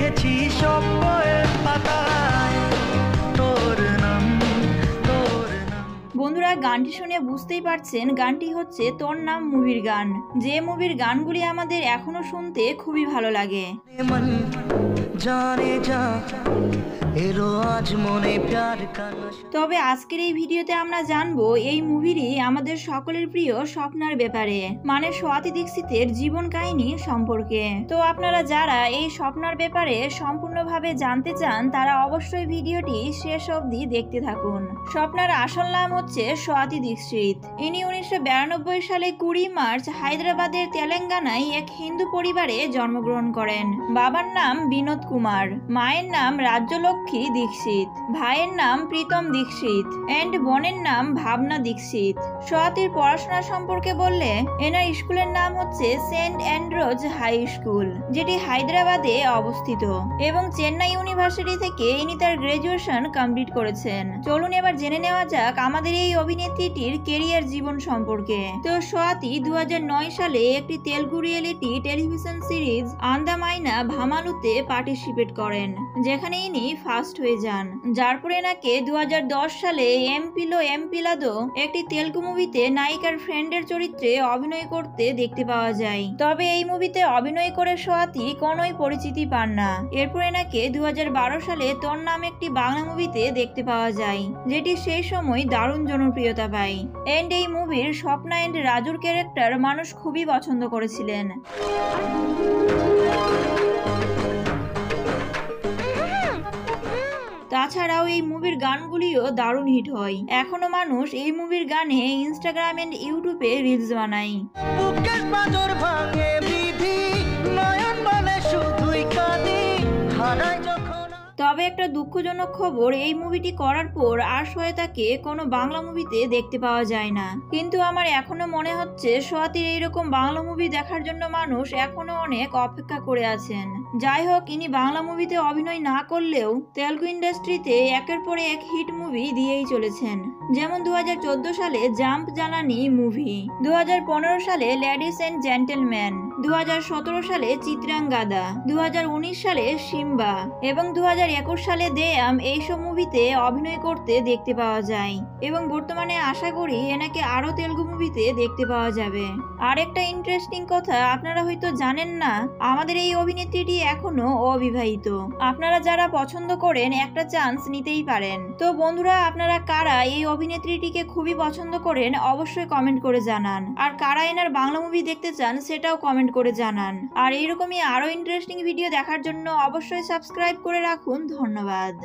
লিখেছি সব বইয়ের পাতায় তোর নাম। বন্ধুরা, গানটি শুনে বুঝতেই পারছেন গানটি হচ্ছে তোর নাম মুভির গান, যে মুভির গানগুলি আমাদের এখনো শুনতে খুবই ভালো লাগে। তবে আজকের এই ভিডিওতে আমরা জানবো এই মুভিরই আমাদের সকলের প্রিয় স্বপ্নার ব্যাপারে, মানে স্বাতী দীক্ষিতের জীবন কাহিনী সম্পর্কে। তো আপনারা যারা এই স্বপ্নার ব্যাপারে সম্পূর্ণভাবে জানতে চান তারা অবশ্যই ভিডিওটি শেষ অবধি দেখতে থাকুন। স্বপ্নার আসল নাম হচ্ছে স্বাতী দীক্ষিত। ইনি 1992 সালে 20 মার্চ হায়দ্রাবাদের তেলেঙ্গানায় এক হিন্দু পরিবারে জন্মগ্রহণ করেন। বাবার নাম বিনোদ কুমার, মায়ের নাম রাজ্যলক্ষ্মী দীক্ষিত, ভাইয়ের নাম প্রীতম দীক্ষিত এন্ড বোনের নাম ভাবনা দীক্ষিত। স্বাতীর পড়াশোনা সম্পর্কে বললে এনার স্কুলের নাম হচ্ছে সেন্ট অ্যান্ড্রোজ হাই স্কুল, যেটি হায়দ্রাবাদে অবস্থিত, এবং চেন্নাই ইউনিভার্সিটি থেকে ইনি তার গ্রাজুয়েশন কমপ্লিট করেছেন। চলুন এবার জেনে নেওয়া যাক আমাদের এই অভিনেত্রীটির কেরিয়ার জীবন সম্পর্কে। তো স্বাতী 2009 সালে একটি Telugu reality television series Andamaina ভামালুতে পার্টিসিপেট করেন, যেখানে ইনি ফার্স্ট হয়ে যান। যার পরে এনাকে 2010 সালে এমপিলো এমপিলাদো একটি তেলুগু মুভিতে নায়িকার ফ্রেন্ডের চরিত্রে অভিনয় করতে দেখতে পাওয়া যায়। তবে এই মুভিতে অভিনয় করে স্বাতী কোনোই পরিচিতি পান না। এরপর এনাকে 2012 সালে তোর নাম একটি বাংলা মুভিতে দেখতে পাওয়া যায়, যেটি সেই সময় দারুণ জনপ্রিয়তা পায়। এন্ড এই মুভির স্বপ্না এন্ড রাজুর ক্যারেক্টার মানুষ খুবই পছন্দ করেছিলেন। তাছাড়াও এই মুভির গানগুলিও দারুণ হিট হয়। এখনো মানুষ এই মুভির গানে ইনস্টাগ্রাম এন্ড ইউটিউবে রিলস বানায়। তবে একটা দুঃখজনক খবর, এই মুভিটি করার পর আর শ্বেতাকে কোনো বাংলা মুভিতে দেখতে পাওয়া যায় না। কিন্তু আমার এখনো মনে হচ্ছে স্বাতীর এইরকম বাংলা মুভি দেখার জন্য মানুষ এখনো অনেক অপেক্ষা করে আছেন। যাই হোক, ইনি বাংলা মুভিতে অভিনয় না করলেও তেলুগু ইন্ডাস্ট্রিতে একের পর এক হিট মুভি দিয়েই চলেছেন। যেমন 2014 সালে জাম্প জালানি মুভি, 2015 সালে লেডিস এন্ড জেন্টেলম্যান, 2017 সালে চিত্রাঙ্গাদা, 2019 সালে সিম্বা এবং 2021 সালে দেয়াম এইসব মুভিতে অভিনয় করতে দেখতে পাওয়া যায়, এবং বর্তমানে আশা করি এনাকে আরো তেলুগু মুভিতে দেখতে পাওয়া যাবে। আর একটা ইন্টারেস্টিং কথা আপনারা হয়তো জানেন না, আমাদের এই অভিনেত্রীটি এখনো অবিবাহিত। আপনারা যারা পছন্দ করেন একটা চান্স নিতেই পারেন। তো বন্ধুরা, আপনারা কারা এই অভিনেত্রীটিকে খুবই পছন্দ করেন অবশ্যই কমেন্ট করে জানান, আর কারা এনার বাংলা মুভি দেখতে চান সেটাও কমেন্ট করে জানান। আর এইরকমই আরো ইন্টারেস্টিং ভিডিও দেখার জন্য অবশ্যই সাবস্ক্রাইব করে রাখুন। ধন্যবাদ।